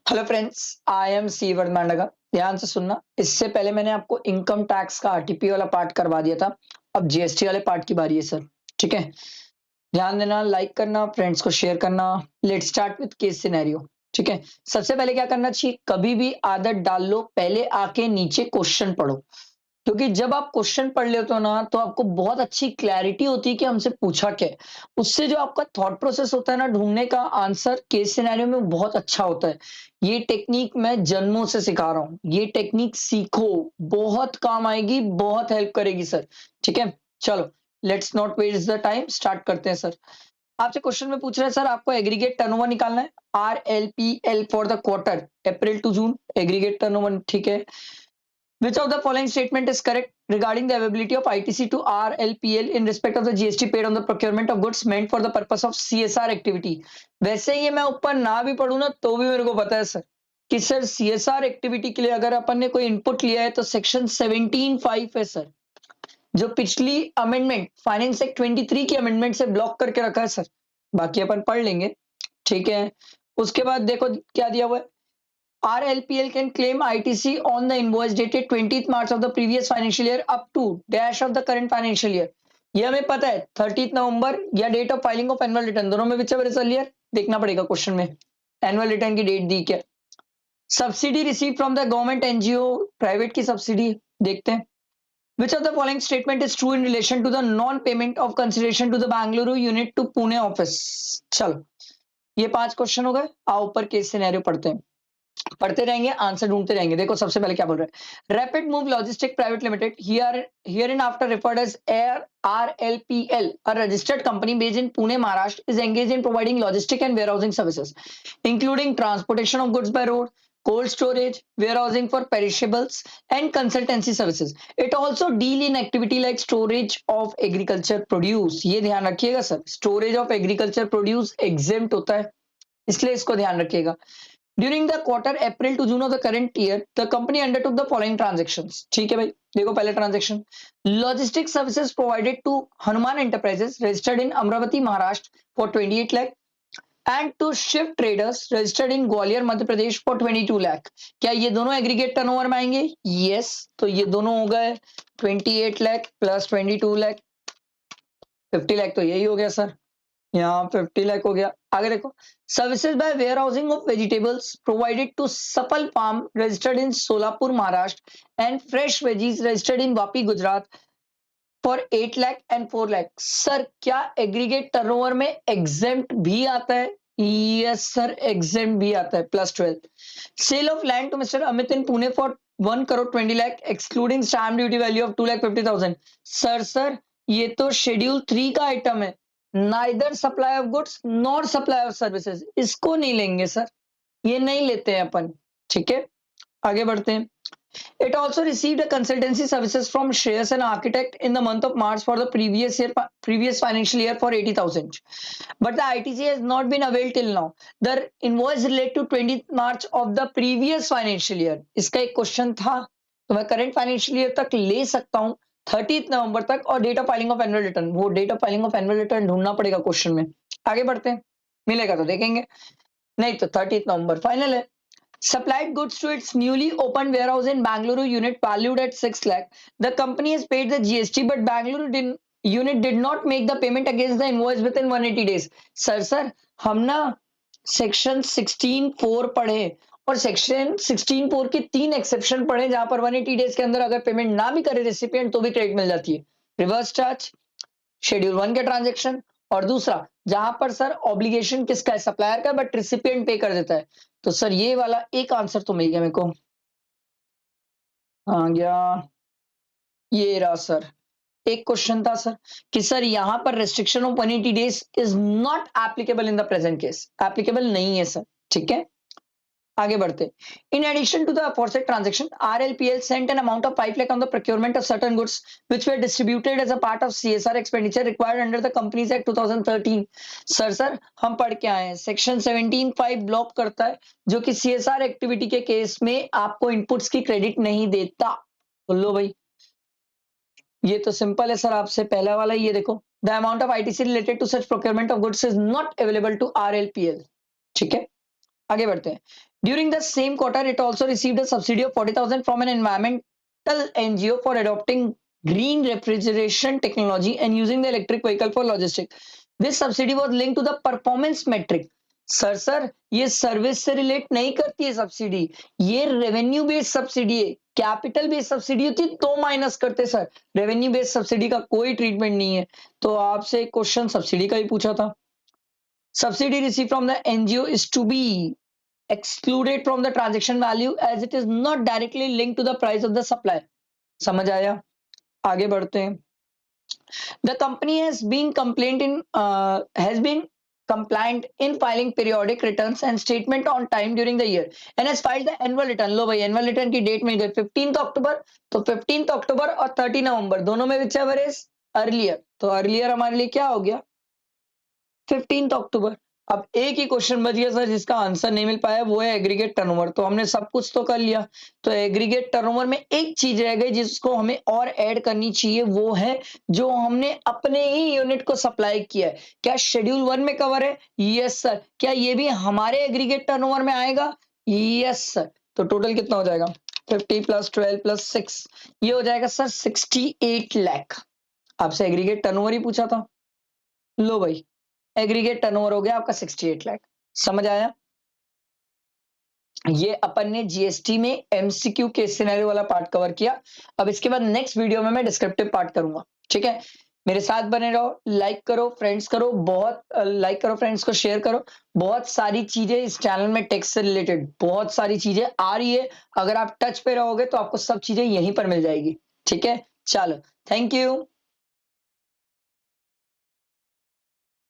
Hello friends, I am C Vardhman Daga. ध्यान से सुनना। इससे पहले मैंने आपको इनकम टैक्स का आरटीपी वाला पार्ट करवा दिया था। अब जीएसटी वाले पार्ट की बारी है सर। ठीक है, ध्यान देना, लाइक करना, फ्रेंड्स को शेयर करना। Let's start with case scenario. ठीक है, सबसे पहले क्या करना चाहिए, कभी भी आदत डाल लो, पहले आके नीचे क्वेश्चन पढ़ो। क्योंकि जब आप क्वेश्चन पढ़ लेते हो ना, तो आपको बहुत अच्छी क्लैरिटी होती है कि हमसे पूछा क्या है। उससे जो आपका थॉट प्रोसेस होता है ना, ढूंढने का आंसर केस सिनेरियो में बहुत अच्छा होता है। ये टेक्निक मैं जन्मों से सिखा रहा हूँ। ये टेक्निक सीखो, बहुत काम आएगी, बहुत हेल्प करेगी सर। ठीक है, चलो let's not waste the time, start करते हैं सर। आपसे क्वेश्चन में पूछ रहे हैं सर, आपको एग्रीगेट टर्नओवर निकालना है। RLPL for the quarter April to June, aggregate turnover. ठीक है, which of the following statement is correct regarding the availability of ITC to RLPL in respect of the GST paid on the procurement of goods meant for the purpose of CSR activity? वैसे ये मैं ऊपर ना भी पढ़ू ना तो भी मेरे को पता है सर कि सर CSR एक्टिविटी के लिए अगर अपन ने कोई इनपुट लिया है तो सेक्शन 17(5) है सर, जो पिछली अमेंडमेंट फाइनेंस एक्ट 23 की अमेंडमेंट से ब्लॉक करके रखा है सर। बाकी अपन पढ़ लेंगे। ठीक है, उसके बाद देखो क्या दिया हुआ है। RLPL can claim ITC on the invoice dated 20th March of the previous financial year up to dash of the current financial year। ये हमें पता है 30 नवंबर या date of filing of annual return, दोनों में विच एवर इज अर्लियर देखना पड़ेगा क्वेश्चन में। एनुअल रिटर्न की डेट दी क्या। Subsidy receive from the government NGO, private की सब्सिडी देखते हैं। Which of the following statement is true in relation to the non-payment of consideration to the Bangalore unit to Pune office? चलो, ये 5 question हो गए। आओ ऊपर केस सिनेरियो पढ़ते हैं। पढ़ते रहेंगे, आंसर ढूंढते रहेंगे। देखो सबसे पहले क्या बोल रहे हैं, rapid move logistic private limited here in after referred as air RLPL, a registered company based in Pune, Maharashtra, is engaged in providing logistic and warehousing services, including transportation of goods by road, cold storage, warehousing for perishables, and consultancy services. It also deal in activity like storage of agriculture produce। ये ध्यान रखिएगा sir, storage of agriculture produce exempt होता है, इसलिए इसको ध्यान रखिएगा। During the quarter April to June of the current year, the company undertook the following transactions। ठीक है भाई, देखो पहले transaction, logistics services provided to Hanuman Enterprises registered in Amravati, Maharashtra for 28 lakh and to Shift Traders registered in Gwalior, Madhya Pradesh for 22 lakh। क्या ये दोनों aggregate turnover में आएंगे? यस, तो ये दोनों हो गए 28 लाख प्लस 22 लाख, 50 लाख तो यही हो गया सर। यहाँ 50 लाख हो गया। आगे देखो, services by warehousing of vegetables provided to Safal farm registered in Solapur Maharashtra and fresh veggies registered in Vapi Gujarat for 8 lakh and 4 lakh. Sir क्या एग्रीगेट टर्नओवर में एग्जेम्प्ट भी आता है? यस सर, एग्जेम्प्ट भी आता है। Plus 12, sale of land to mister Amit in Pune for 1 crore 20 lakh excluding stamp duty value of 2,50,000। Sir ये तो शेड्यूल 3 का आइटम है, neither supply of goods nor supply of services, इसको नहीं लेंगे सर, ये नहीं लेते हैं अपन। ठीक है, आगे बढ़ते हैं। It also received a consultancy services from Shreyas an architect in the month of March for the previous financial year for 80,000, but the ITC has not been availed till now। The invoice related to 20th March of the previous financial year। इसका एक question था, तो मैं current financial year तक ले सकता हूँ, 30 नवंबर तक, और date of filing of annual return, वो date of filing of annual return ढूंढना पड़ेगा क्वेश्चन में। आगे बढ़ते हैं, मिलेगा तो देखेंगे, नहीं तो 30 नवंबर फाइनल है। Supplied goods to its newly opened warehouse in Bangalore unit valued at 6 lakh। The company has paid the GST, but unit did not make the payment against the invoice within 180 days। Sir हम ना section 16(4) पढ़े, और section 16(4) के 3 exception पढ़े, जहां पर 180 days के अंदर अगर पेमेंट ना भी करे रेसिपिएंट तो भी क्रेडिट मिल जाती है। रिवर्स चार्ज, शेड्यूल 1 के ट्रांजेक्शन, और दूसरा जहां पर सर ऑब्लिगेशन किसका है, सप्लायर का, बट रिसिपिएंट पे कर देता है। तो सर ये वाला एक आंसर तो मिल गया मेरे को, आ गया ये रहा सर। एक क्वेश्चन था सर कि सर यहां पर restriction of 180 days is not applicable in the present case, applicable नहीं है सर। ठीक है, आगे बढ़ते। In addition to the aforesaid transaction, RLPL sent an amount of 5 lakh on the procurement of certain goods which were distributed as a part of CSR expenditure required under the Companies Act 2013। Sir हम पढ़ के आए हैं, section 17(5) block करता है, जो कि CSR activity के केस में आपको इनपुट्स की क्रेडिट नहीं देता। बोलो भाई, ये तो सिंपल है सर, आपसे पहला वाला ये देखो, the amount of ITC related to such procurement of goods is not available to RLPL। ठीक है, आगे बढ़ते हैं। During the same quarter, it also received a subsidy of 40,000 from an environmental NGO for adopting green refrigeration technology and using the electric vehicle for logistics. This subsidy was linked to the performance metric. Sir ये service से relate नहीं करती है subsidy, ये revenue based subsidy है। Capital based subsidy होती तो minus करते सर, रेवेन्यू बेस्ड सब्सिडी का कोई ट्रीटमेंट नहीं है। तो आपसे क्वेश्चन सब्सिडी का ही पूछा था। Subsidy receive from the NGO is to be excluded from the transaction value as it is not directly linked to the price of the supply. समझ आया? आगे बढ़ते हैं। The company has been compliant in filing periodic returns and statement on time during the year and has filed the annual return. लो भाई annual return की date मिल गई 15 अक्टूबर, तो 15 अक्टूबर और 30 नवंबर दोनों में whichever is earlier, तो earlier हमारे लिए क्या हो गया 15 अक्टूबर। अब एक ही क्वेश्चन बच गया सर जिसका आंसर नहीं मिल पाया, वो है एग्रीगेट टर्नओवर। तो हमने सब कुछ तो कर लिया, तो एग्रीगेट टर्नओवर में एक चीज रह गई जिसको हमें और ऐड करनी चाहिए, वो है जो हमने अपने ही यूनिट को सप्लाई किया है। क्या शेड्यूल 1 में कवर है? Yes sir. क्या ये भी हमारे एग्रीगेट टर्नओवर में आएगा? Yes sir. तो टोटल कितना हो जाएगा 50 + 12 + 6, ये हो जाएगा सर 68 लाख। आपसे एग्रीगेट टर्नओवर ही पूछा था। लो भाई एग्रीगेट टर्नओवर हो गया आपका 68 लाख। समझ आया? ये अपन ने जीएसटी में एमसीक्यू केस सिनेरियो वाला पार्ट कवर किया। अब इसके बाद नेक्स्ट वीडियो में मैं डिस्क्रिप्टिव पार्ट करूंगा। ठीक है, मेरे साथ बने रहो, लाइक करो, फ्रेंड्स करो, बहुत लाइक करो, फ्रेंड्स को शेयर करो। बहुत सारी चीजें इस चैनल में टैक्स से रिलेटेड बहुत सारी चीजें आ रही है। अगर आप टच पे रहोगे तो आपको सब चीजें यहीं पर मिल जाएगी। ठीक है, चलो, थैंक यू।